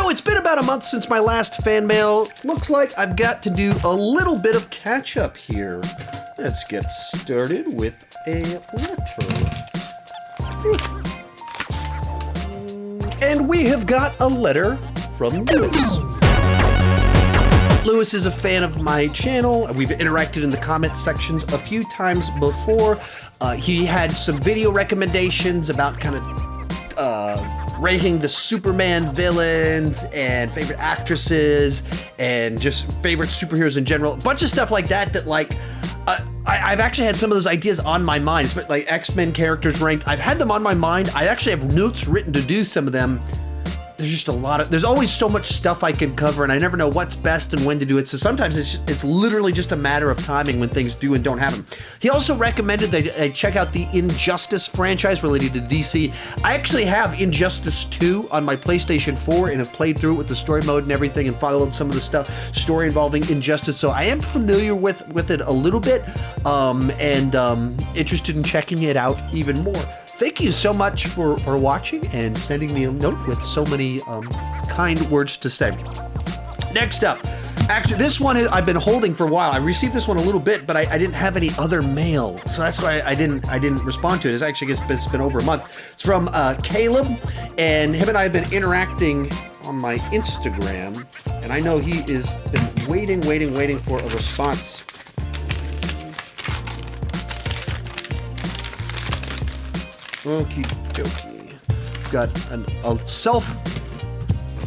So it's been about a month since my last fan mail. Looks like I've got to do a little bit of catch up here. Let's get started with a letter. And we have got a letter from Lewis. Lewis is a fan of my channel. We've interacted in the comment sections a few times before. He had some video recommendations about kind of ranking the Superman villains and favorite actresses and just favorite superheroes in general. A bunch of stuff like that like, I've actually had some of those ideas on my mind, like X-Men characters ranked. I've had them on my mind. I actually have notes written to do some of them. There's just a lot of, there's always so much stuff I can cover, and I never know what's best and when to do it. So sometimes it's literally just a matter of timing when things do and don't happen. He also recommended that I check out the Injustice franchise related to DC. I actually have Injustice 2 on my PlayStation 4 and have played through it with the story mode and everything and followed some of the story involving Injustice. So I am familiar with it a little bit and interested in checking it out even more. Thank you so much for watching and sending me a note with so many kind words to say. Next up, actually this one I've been holding for a while. I received this one a little bit, but I didn't have any other mail, so that's why I didn't respond to it. It's been over a month. It's from Caleb, and him and I have been interacting on my Instagram, and I know he has been waiting for a response. Okie dokie. Got a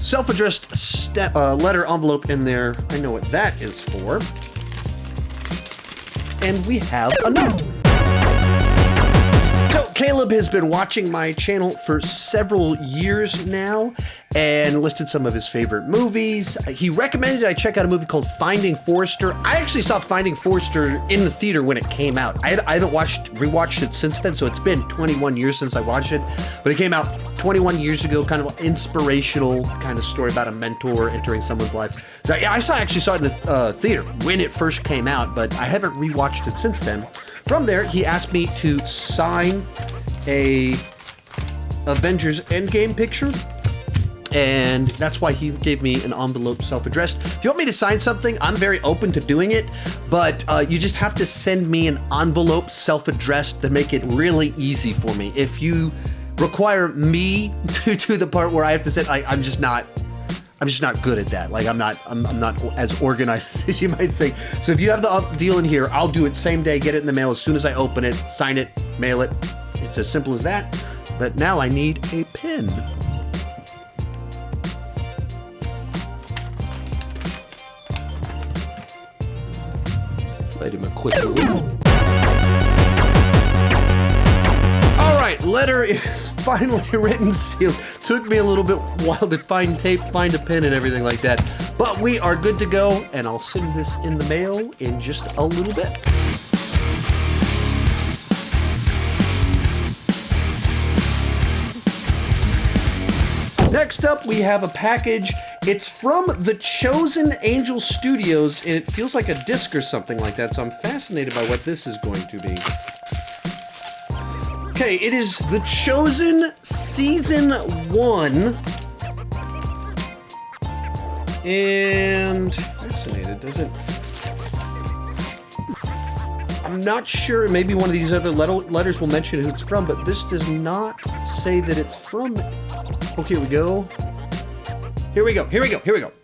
self-addressed letter envelope in there. I know what that is for. And we have a note. So Caleb has been watching my channel for several years now and listed some of his favorite movies. He recommended I check out a movie called Finding Forrester. I actually saw Finding Forrester in the theater when it came out. I haven't rewatched it since then, so it's been 21 years since I watched it. But it came out 21 years ago, kind of inspirational kind of story about a mentor entering someone's life. So yeah, I actually saw it in the theater when it first came out, but I haven't rewatched it since then. From there, he asked me to sign a Avengers Endgame picture. And that's why he gave me an envelope self-addressed. If you want me to sign something, I'm very open to doing it, but you just have to send me an envelope self-addressed to make it really easy for me. If you require me to do the part where I have to send, I'm just not good at that. Like I'm not as organized as you might think. So if you have the deal in here, I'll do it same day, get it in the mail as soon as I open it, sign it, mail it. It's as simple as that. But now I need a pen. Let him a quick little. All right, letter is finally written, sealed. Took me a little bit while to find tape, find a pen, and everything like that. But we are good to go, and I'll send this in the mail in just a little bit. Next up, we have a package. It's from the Chosen Angel Studios, and it feels like a disc or something like that, so I'm fascinated by what this is going to be. Okay, it is The Chosen Season 1. And fascinated, doesn't... I'm not sure, maybe one of these other letters will mention who it's from, but this does not say that it's from... Oh, here we go. Here we go.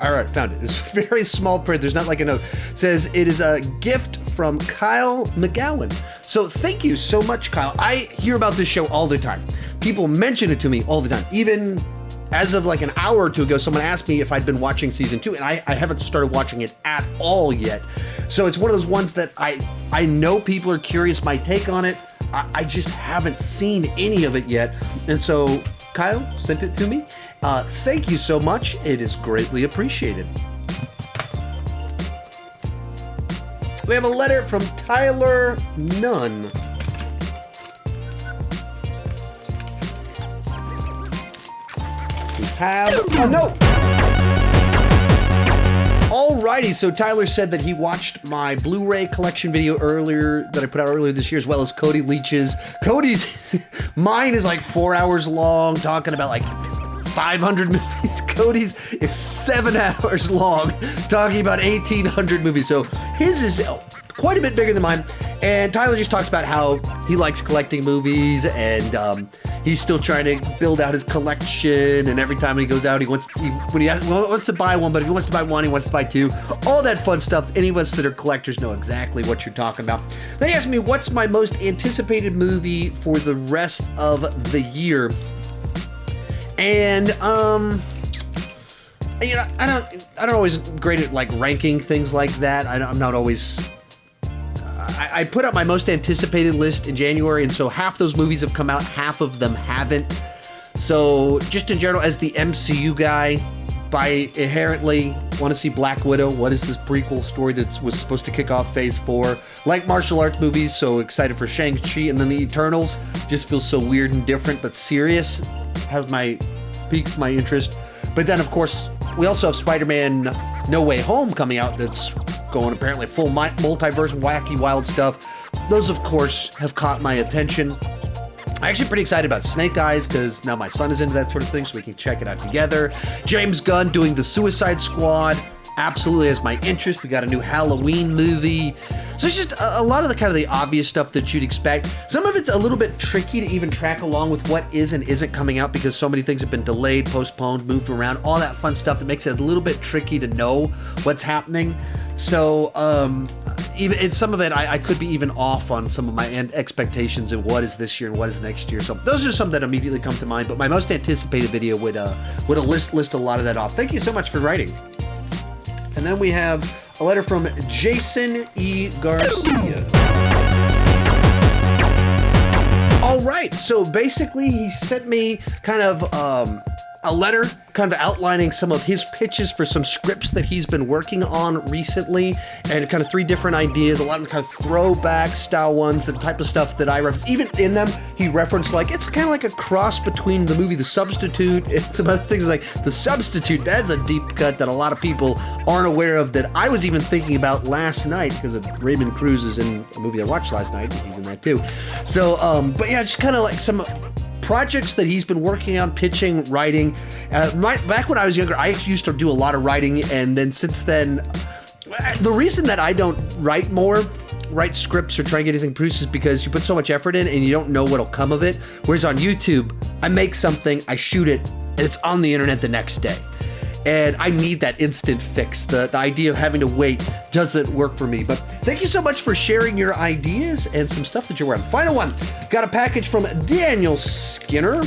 All right, found it. It's very small print. There's not like a note. It says it is a gift from Kyle McGowan. So thank you so much, Kyle. I hear about this show all the time. People mention it to me all the time. Even as of like an hour or two ago, someone asked me if I'd been watching season 2, and I haven't started watching it at all yet. So it's one of those ones that I know people are curious my take on it. I just haven't seen any of it yet. And so Kyle sent it to me. Thank you so much. It is greatly appreciated. We have a letter from Tyler Nunn. We have a note. Alrighty, so Tyler said that he watched my Blu-ray collection video earlier that I put out earlier this year, as well as Cody Leach's. Cody's, mine is like 4 hours long, talking about like 500 movies. Cody's is 7 hours long, talking about 1,800 movies. So his is quite a bit bigger than mine. And Tyler just talks about how he likes collecting movies, and he's still trying to build out his collection. And every time he goes out, he wants to buy one, but if he wants to buy one, he wants to buy two. All that fun stuff. Any of us that are collectors know exactly what you're talking about. Then he asked me, what's my most anticipated movie for the rest of the year? And you know, I don't always great at like ranking things like that. I'm not always. I put up my most anticipated list in January, and so half those movies have come out, half of them haven't. So just in general, as the MCU guy, I inherently want to see Black Widow. What is this prequel story that was supposed to kick off Phase 4? Like martial arts movies, so excited for Shang-Chi, and then the Eternals just feels so weird and different, but serious. Has piqued my interest. But then, of course, we also have Spider-Man No Way Home coming out that's going apparently full multiverse, wacky, wild stuff. Those, of course, have caught my attention. I'm actually pretty excited about Snake Eyes because now my son is into that sort of thing, so we can check it out together. James Gunn doing the Suicide Squad absolutely has my interest. We got a new Halloween movie. So it's just a lot of the kind of the obvious stuff that you'd expect. Some of it's a little bit tricky to even track along with what is and isn't coming out because so many things have been delayed, postponed, moved around, all that fun stuff that makes it a little bit tricky to know what's happening. So even in some of it, I could be even off on some of my expectations of what is this year and what is next year. So those are some that immediately come to mind. But my most anticipated video would list a lot of that off. Thank you so much for writing. And then we have a letter from Jason E. Garcia. All right, so basically he sent me kind of a letter kind of outlining some of his pitches for some scripts that he's been working on recently, and kind of 3 different ideas, a lot of kind of throwback style ones, the type of stuff that I reference. Even in them, he referenced like, it's kind of like a cross between the movie The Substitute and some other things like The Substitute. That's a deep cut that a lot of people aren't aware of that I was even thinking about last night because of Raymond Cruz is in a movie I watched last night. He's in that too. So, but yeah, just kind of like some projects that he's been working on, pitching, writing. Back when I was younger, I used to do a lot of writing, and then since then, the reason that I don't write scripts or try and get anything produced is because you put so much effort in and you don't know what'll come of it. Whereas on YouTube, I make something, I shoot it, and it's on the internet the next day. And I need that instant fix. The idea of having to wait doesn't work for me. But thank you so much for sharing your ideas and some stuff that you're wearing. Final one, got a package from Daniel Skinner,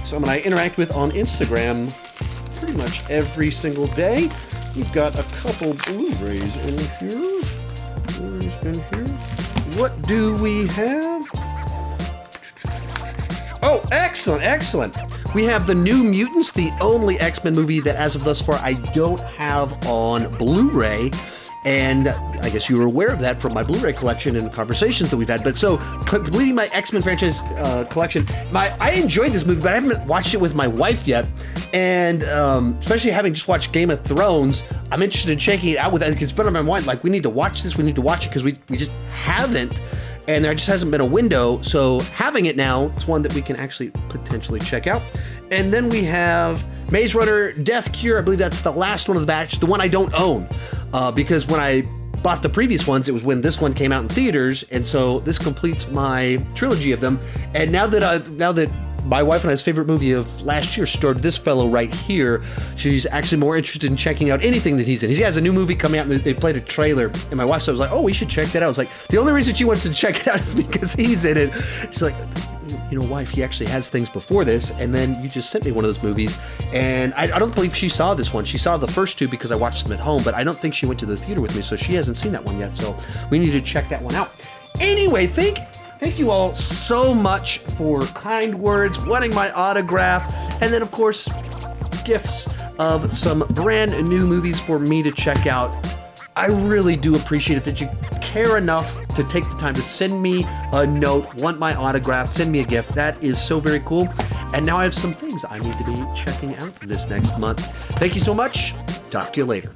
someone I interact with on Instagram pretty much every single day. We've got a couple Blu-rays in here. Blu-rays in here. What do we have? Oh, excellent, excellent. We have The New Mutants, the only X-Men movie that as of thus far I don't have on Blu-ray. And I guess you were aware of that from my Blu-ray collection and conversations that we've had. But so, completing my X-Men franchise collection, I enjoyed this movie, but I haven't watched it with my wife yet. And especially having just watched Game of Thrones, I'm interested in checking it out with that. It's been on my mind, like, we need to watch this, we need to watch it, because we just haven't. And there just hasn't been a window, so having it now, it's one that we can actually potentially check out. And then we have Maze Runner Death Cure. I believe that's the last one of the batch, the one I don't own, because when I bought the previous ones, it was when this one came out in theaters, and so this completes my trilogy of them. And now that my wife and I's favorite movie of last year starred this fellow right here, she's actually more interested in checking out anything that he's in. He has a new movie coming out, and they played a trailer, and my wife was like, oh, we should check that out. I was like, the only reason she wants to check it out is because he's in it. She's like, you know, wife, he actually has things before this, and then you just sent me one of those movies, and I don't believe she saw this one. She saw the first two because I watched them at home, but I don't think she went to the theater with me, so she hasn't seen that one yet, so we need to check that one out. Anyway, Thank you all so much for kind words, wanting my autograph, and then, of course, gifts of some brand new movies for me to check out. I really do appreciate it that you care enough to take the time to send me a note, want my autograph, send me a gift. That is so very cool. And now I have some things I need to be checking out this next month. Thank you so much. Talk to you later.